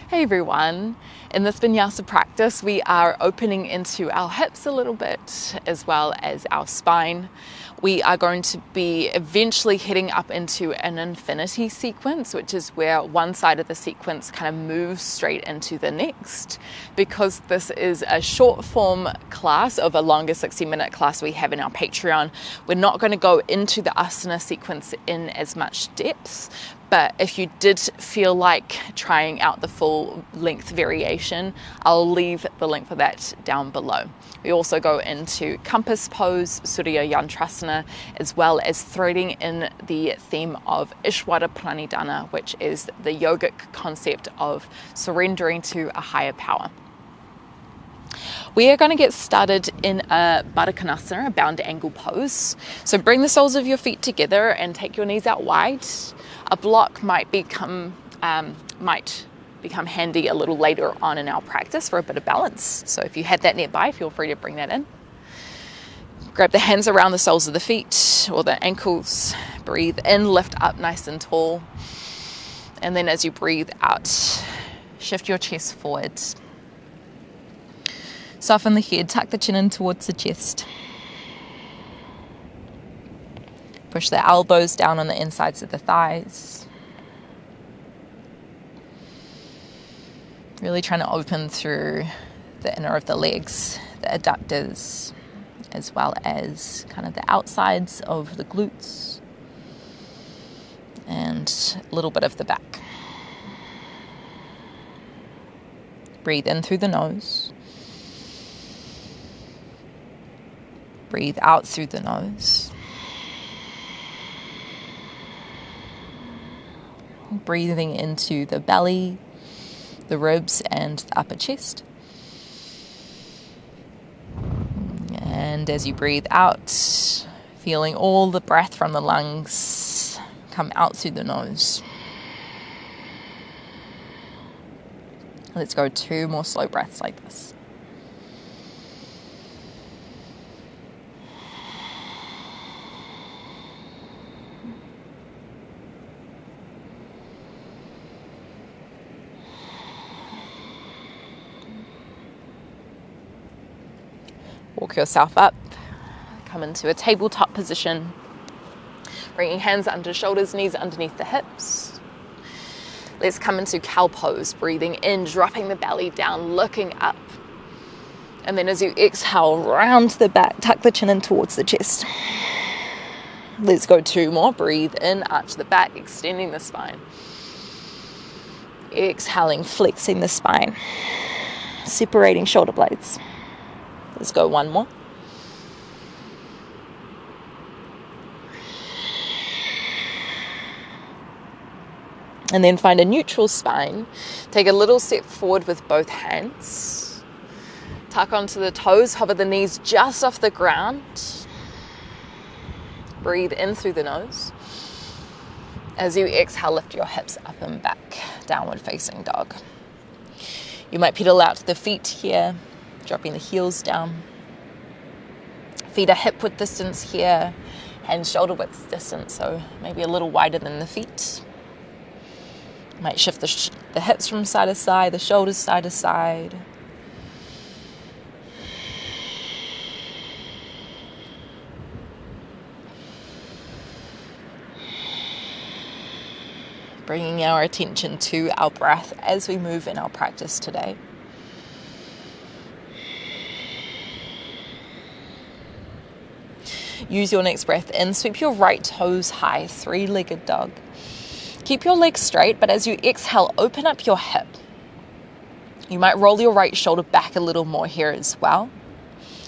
Hey everyone, in this Vinyasa practice we are opening into our hips a little bit as well as our spine. We are going to be eventually heading up into an infinity sequence, which is where one side of the sequence kind of moves straight into the next. Because this is a short form class of a longer 60-minute class we have in our Patreon, we're not going to go into the asana sequence in as much depth. But if you did feel like trying out the full length variation, I'll leave the link for that down below. We also go into compass pose, Surya Yantrasana, as well as threading in the theme of Ishvara Pranidhana, which is the yogic concept of surrendering to a higher power. We are going to get started in a Baddha Konasana, a bound angle pose. So bring the soles of your feet together and take your knees out wide. A block might become handy a little later on in our practice for a bit of balance. So if you had that nearby, feel free to bring that in. Grab the hands around the soles of the feet or the ankles. Breathe in, lift up nice and tall. And then as you breathe out, shift your chest forward. Soften the head, tuck the chin in towards the chest. Push the elbows down on the insides of the thighs. Really trying to open through the inner of the legs, the adductors, as well as kind of the outsides of the glutes and a little bit of the back. Breathe in through the nose. Breathe out through the nose. Breathing into the belly, the ribs, and the upper chest. And as you breathe out, feeling all the breath from the lungs come out through the nose. Let's go 2 more slow breaths like this. Walk yourself up, come into a tabletop position, bringing hands under shoulders, knees underneath the hips. Let's come into cow pose, breathing in, dropping the belly down, looking up. And then as you exhale, round the back, tuck the chin in towards the chest. Let's go 2 more, breathe in, arch the back, extending the spine. Exhaling, flexing the spine, separating shoulder blades. Let's go 1 more. And then find a neutral spine. Take a little step forward with both hands. Tuck onto the toes, hover the knees just off the ground. Breathe in through the nose. As you exhale, lift your hips up and back, downward facing dog. You might pedal out the feet here, dropping the heels down. Feet are hip width distance here, hands shoulder width distance, so maybe a little wider than the feet. Might shift the hips from side to side, the shoulders side to side. Bringing our attention to our breath as we move in our practice today. Use your next breath in, sweep your right toes high, 3-legged dog. Keep your legs straight, but as you exhale, open up your hip. You might roll your right shoulder back a little more here as well.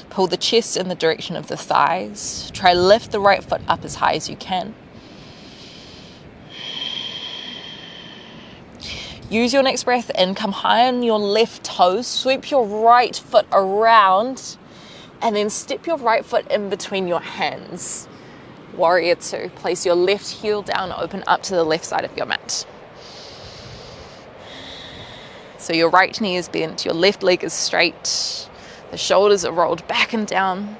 Pull the chest in the direction of the thighs. Try lift the right foot up as high as you can. Use your next breath in, come high on your left toes, sweep your right foot around, and then step your right foot in between your hands. Warrior 2. Place your left heel down, open up to the left side of your mat. So your right knee is bent, your left leg is straight, the shoulders are rolled back and down.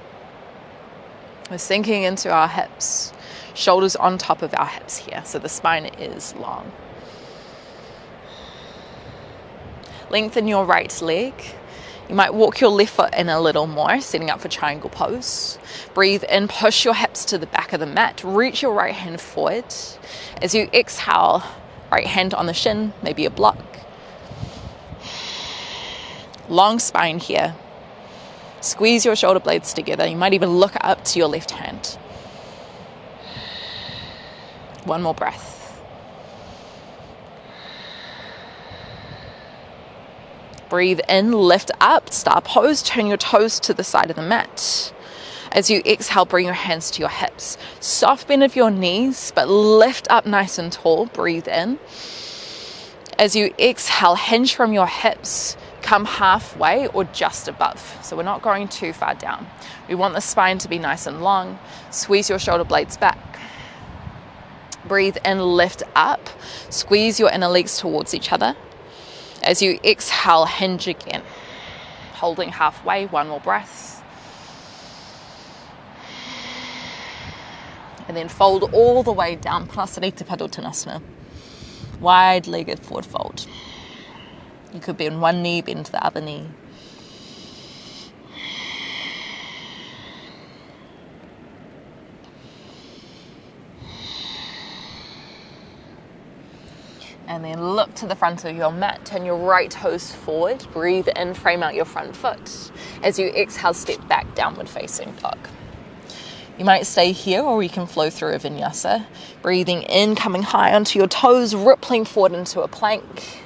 We're sinking into our hips, shoulders on top of our hips here, so the spine is long. Lengthen your right leg. You might walk your left foot in a little more, setting up for triangle pose. Breathe in, push your hips to the back of the mat. Reach your right hand forward. As you exhale, right hand on the shin, maybe a block. Long spine here. Squeeze your shoulder blades together. You might even look up to your left hand. One more breath. Breathe in, lift up, star pose, turn your toes to the side of the mat. As you exhale, bring your hands to your hips. Soft bend of your knees, but lift up nice and tall. Breathe in. As you exhale, hinge from your hips, come halfway or just above. So we're not going too far down. We want the spine to be nice and long. Squeeze your shoulder blades back. Breathe in, lift up. Squeeze your inner legs towards each other. As you exhale, hinge again. Holding halfway, one more breath. And then fold all the way down, Prasarita Padottanasana. Wide-legged forward fold. You could bend one knee, bend the other knee. And then look to the front of your mat, turn your right toes forward, breathe in, frame out your front foot. As you exhale, step back, downward facing dog. You might stay here or you can flow through a vinyasa. Breathing in, coming high onto your toes, rippling forward into a plank.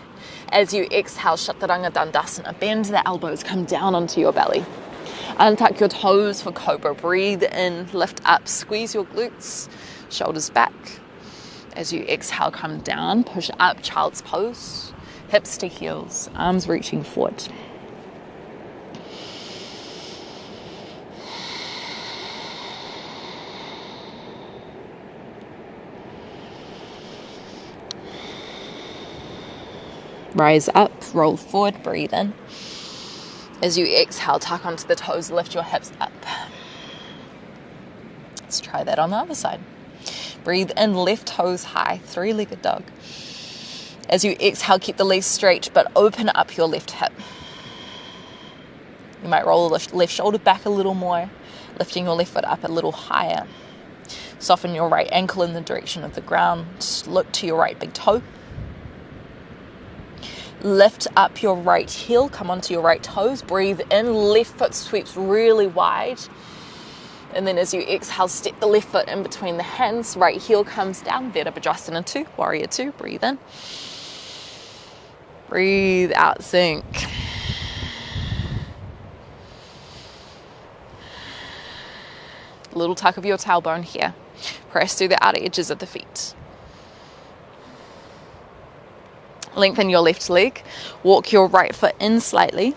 As you exhale, Chaturanga Dandasana, bend the elbows, come down onto your belly. Untuck your toes for cobra, breathe in, lift up, squeeze your glutes, shoulders back. As you exhale, come down, push up, child's pose, hips to heels, arms reaching forward. Rise up, roll forward, breathe in. As you exhale, tuck onto the toes, lift your hips up. Let's try that on the other side. Breathe in, left toes high, three-legged dog. As you exhale, keep the legs straight, but open up your left hip. You might roll the left shoulder back a little more, lifting your left foot up a little higher. Soften your right ankle in the direction of the ground. Look to your right big toe. Lift up your right heel, come onto your right toes. Breathe in, left foot sweeps really wide. And then as you exhale, step the left foot in between the hands. Right heel comes down. Virabhadrasana 2, Warrior 2. Breathe in. Breathe out, sink. Little tuck of your tailbone here. Press through the outer edges of the feet. Lengthen your left leg. Walk your right foot in slightly.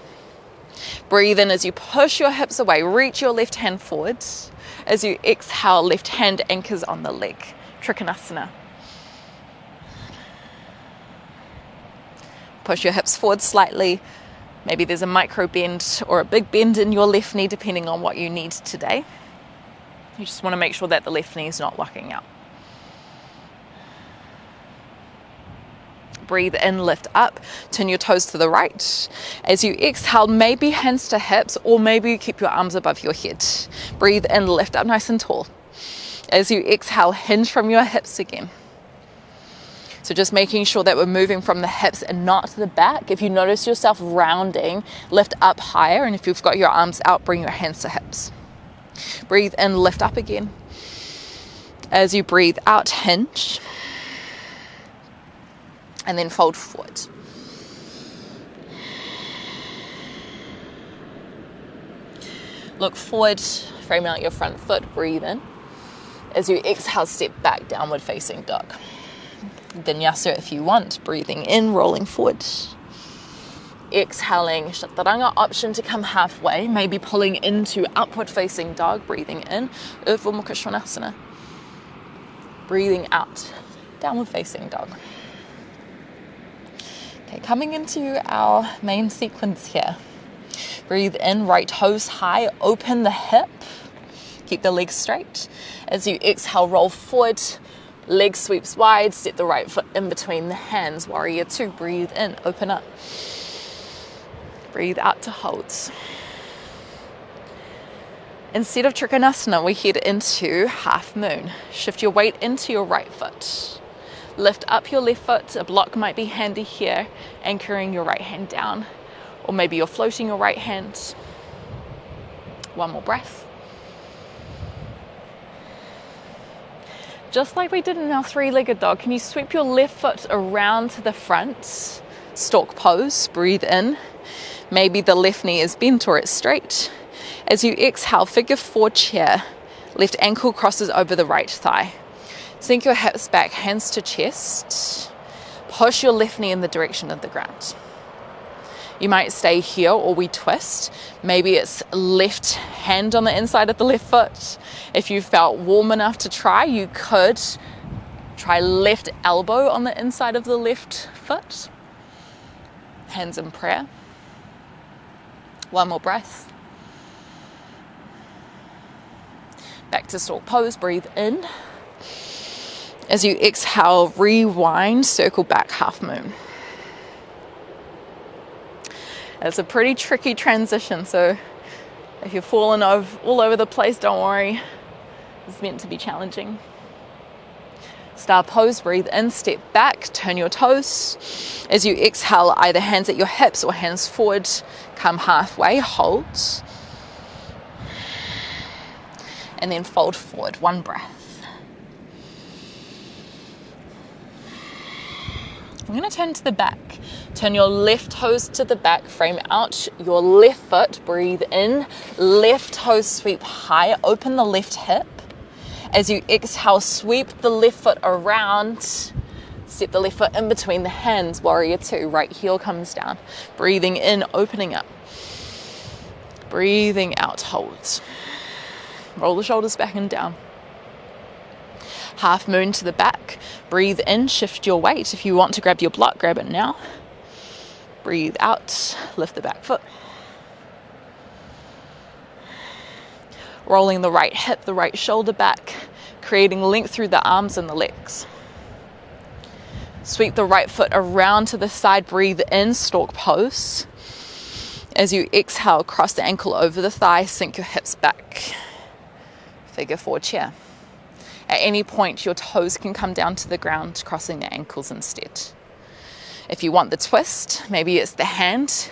Breathe in as you push your hips away. Reach your left hand forward. As you exhale, left hand anchors on the leg. Trikonasana. Push your hips forward slightly. Maybe there's a micro bend or a big bend in your left knee depending on what you need today. You just want to make sure that the left knee is not locking out. Breathe in, lift up, turn your toes to the right. As you exhale, maybe hands to hips, or maybe you keep your arms above your head. Breathe in, lift up nice and tall. As you exhale, hinge from your hips again. So just making sure that we're moving from the hips and not to the back. If you notice yourself rounding, lift up higher, and if you've got your arms out, bring your hands to hips. Breathe in, lift up again. As you breathe out, hinge. And then fold forward. Look forward, frame out your front foot, breathe in. As you exhale, step back, downward facing dog. Vinyasa if you want, breathing in, rolling forward. Exhaling, Chaturanga, option to come halfway, maybe pulling into upward facing dog, breathing in, Urdhva Mukha Svanasana. Breathing out, downward facing dog. Okay, coming into our main sequence here. Breathe in, right toes high, open the hip. Keep the legs straight. As you exhale, roll forward, leg sweeps wide, step the right foot in between the hands. Warrior 2, breathe in, open up. Breathe out to hold. Instead of Trikonasana, we head into half moon. Shift your weight into your right foot. Lift up your left foot. A block might be handy here, anchoring your right hand down. Or maybe you're floating your right hand. One more breath. Just like we did in our three-legged dog, can you sweep your left foot around to the front? Stork pose, breathe in. Maybe the left knee is bent or it's straight. As you exhale, figure four chair. Left ankle crosses over the right thigh. Sink your hips back, hands to chest. Push your left knee in the direction of the ground. You might stay here or we twist. Maybe it's left hand on the inside of the left foot. If you felt warm enough to try, you could try left elbow on the inside of the left foot. Hands in prayer. One more breath. Back to stork pose, breathe in. As you exhale, rewind, circle back half moon. It's a pretty tricky transition, so if you're falling all over the place, don't worry. It's meant to be challenging. Star pose, breathe in, step back, turn your toes. As you exhale, either hands at your hips or hands forward, come halfway, hold. And then fold forward, one breath. I'm going to turn to the back. Turn your left toes to the back, frame out your left foot, breathe in. Left toes sweep high, open the left hip. As you exhale, sweep the left foot around. Step the left foot in between the hands, warrior two. Right heel comes down. Breathing in, opening up. Breathing out, hold. Roll the shoulders back and down. Half moon to the back. Breathe in, shift your weight. If you want to grab your block, grab it now. Breathe out, lift the back foot. Rolling the right hip, the right shoulder back, creating length through the arms and the legs. Sweep the right foot around to the side, breathe in, stork pose. As you exhale, cross the ankle over the thigh, sink your hips back. Figure four chair. At any point, your toes can come down to the ground, crossing the ankles instead. If you want the twist, maybe it's the hand,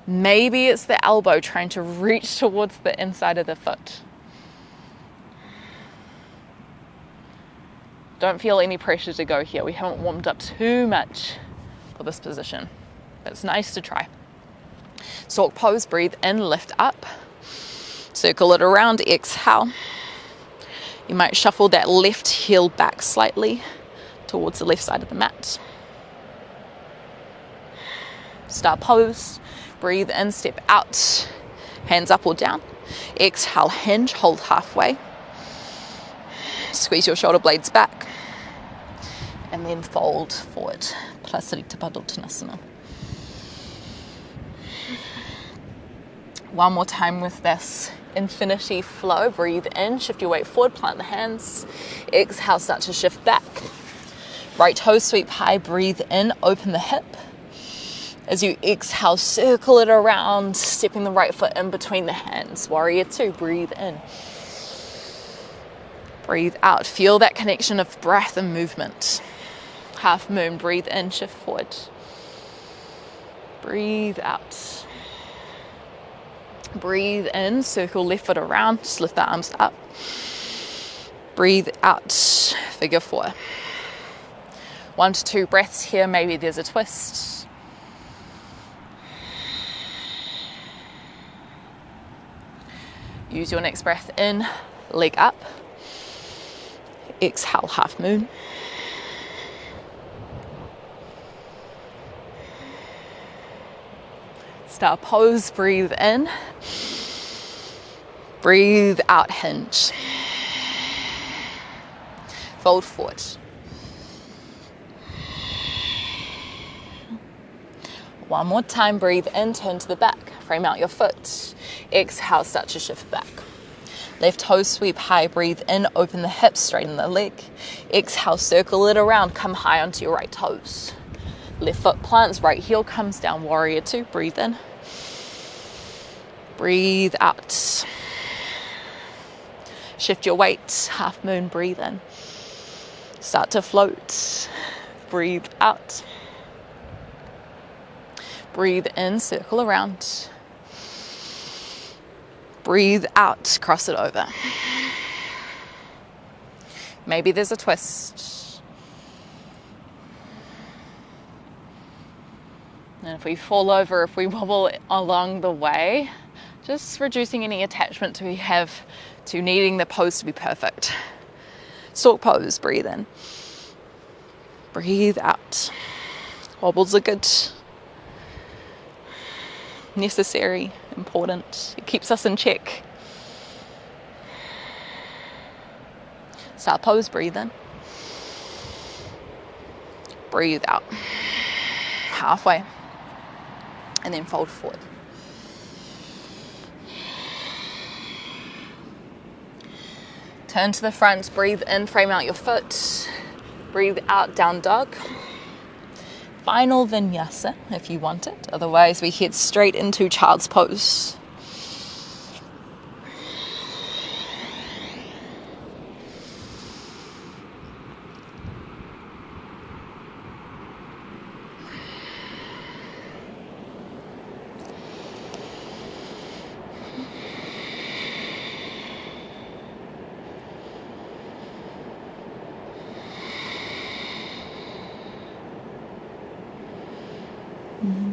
maybe it's the elbow trying to reach towards the inside of the foot. Don't feel any pressure to go here. We haven't warmed up too much for this position, but it's nice to try. Stork pose, breathe in, lift up. Circle it around, exhale. You might shuffle that left heel back slightly towards the left side of the mat. Star pose, breathe in, step out, hands up or down. Exhale, hinge, hold halfway. Squeeze your shoulder blades back. And then fold forward. Prasarita Padottanasana. One more time with this infinity flow. Breathe in, shift your weight forward, plant the hands. Exhale, start to shift back. Right toe sweep high, breathe in, open the hip. As you exhale, circle it around, stepping the right foot in between the hands. Warrior two, breathe in. Breathe out, feel that connection of breath and movement. Half moon, breathe in, shift forward. Breathe out. Breathe in, circle left foot around, just lift the arms up. Breathe out, figure four. 1 to 2 breaths here, maybe there's a twist. Use your next breath in, leg up. Exhale, half moon. Star pose, breathe in. Breathe out, hinge. Fold forward. One more time, breathe in, turn to the back, frame out your foot. Exhale, start to shift back. Left toe sweep high, breathe in, open the hips, straighten the leg. Exhale, circle it around, come high onto your right toes. Left foot plants, right heel comes down, warrior two, breathe in. Breathe out. Shift your weight, half moon, breathe in. Start to float. Breathe out. Breathe in, circle around. Breathe out, cross it over. Maybe there's a twist. And if we fall over, if we wobble along the way, just reducing any attachment we have to needing the pose to be perfect. Stork pose, breathe in. Breathe out. Wobbles are good. Necessary, important. It keeps us in check. Start pose, breathe in. Breathe out. Halfway. And then fold forward. Turn to the front, breathe in, frame out your foot. Breathe out, down dog. Final vinyasa if you want it. Otherwise, we head straight into child's pose.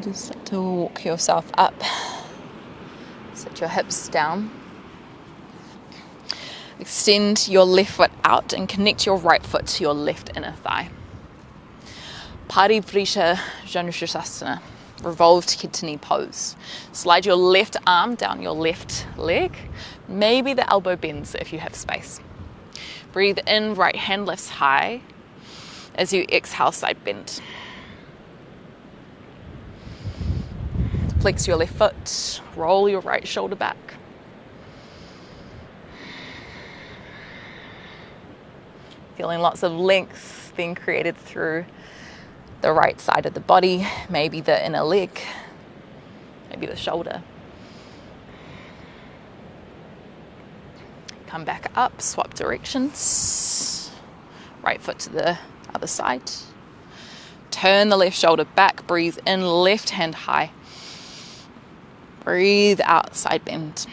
Just start to walk yourself up. Set your hips down. Extend your left foot out and connect your right foot to your left inner thigh. Parivrisha Janushasana, revolved kidney pose. Slide your left arm down your left leg. Maybe the elbow bends if you have space. Breathe in, right hand lifts high. As you exhale, side bend. Flex your left foot, roll your right shoulder back. Feeling lots of length being created through the right side of the body, maybe the inner leg, maybe the shoulder. Come back up, swap directions. Right foot to the other side. Turn the left shoulder back, breathe in, left hand high. Breathe out, side bend.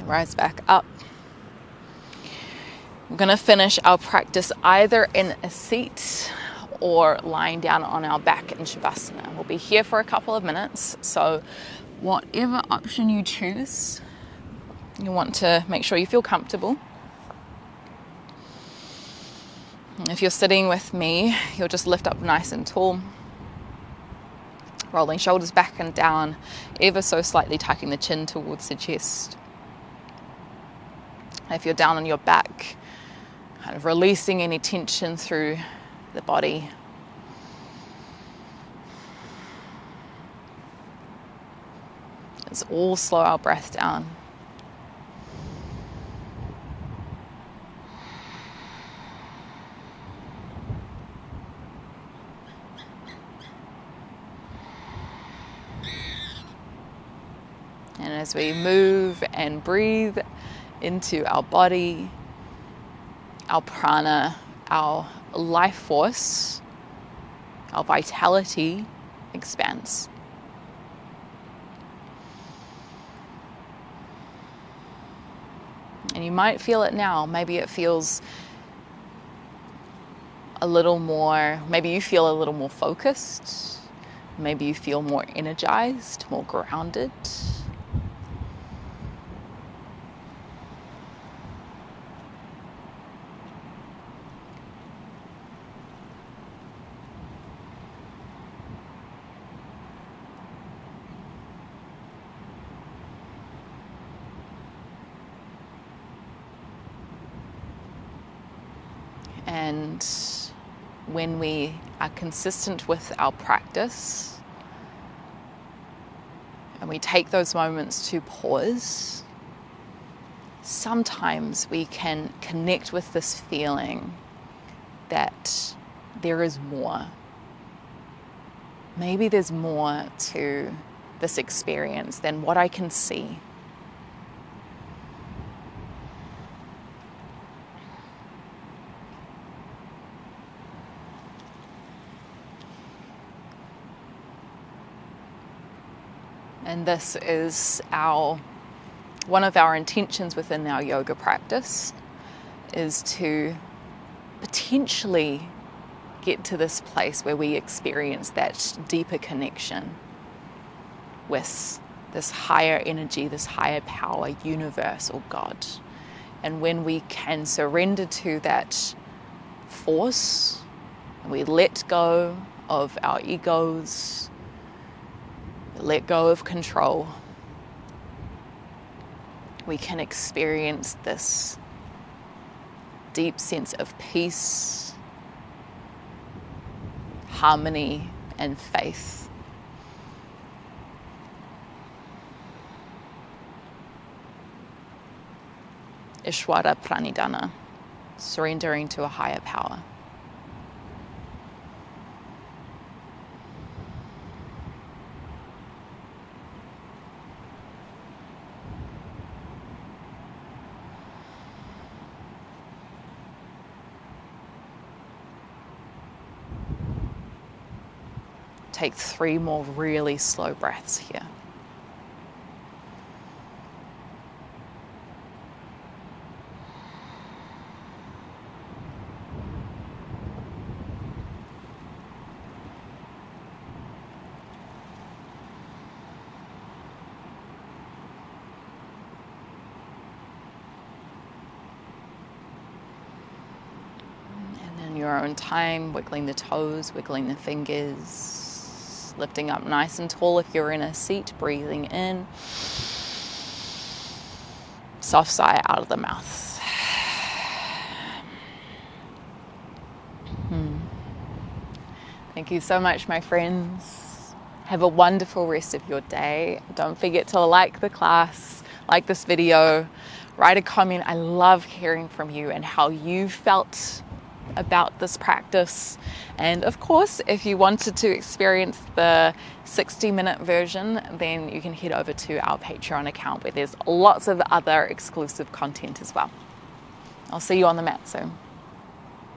Rise back up. We're going to finish our practice either in a seat or lying down on our back in Shavasana. We'll be here for a couple of minutes, so whatever option you choose, you want to make sure you feel comfortable. If you're sitting with me, you'll just lift up nice and tall, rolling shoulders back and down, ever so slightly tucking the chin towards the chest. If you're down on your back, kind of releasing any tension through the body. Let's all slow our breath down. And as we move and breathe into our body, our prana, our life force, our vitality expands. And you might feel it now. Maybe it feels a little more, maybe you feel a little more focused. Maybe you feel more energized, more grounded. And when we are consistent with our practice, and we take those moments to pause, sometimes we can connect with this feeling that there is more. Maybe there's more to this experience than what I can see. And this is one of our intentions within our yoga practice, is to potentially get to this place where we experience that deeper connection with this higher energy, this higher power, universe, or God. And when we can surrender to that force, we let go of our egos, let go of control, we can experience this deep sense of peace, harmony, and faith. Ishvara Pranidhana, surrendering to a higher power. Take 3 more really slow breaths here. And in your own time, wiggling the toes, wiggling the fingers, lifting up nice and tall if you're in a seat, breathing in. Soft sigh out of the mouth. Thank you so much, my friends. Have a wonderful rest of your day. Don't forget to like the class, like this video, write a comment. I love hearing from you and how you felt about this practice. And of course, if you wanted to experience the 60-minute version, then you can head over to our Patreon account where there's lots of other exclusive content as well. I'll see you on the mat soon.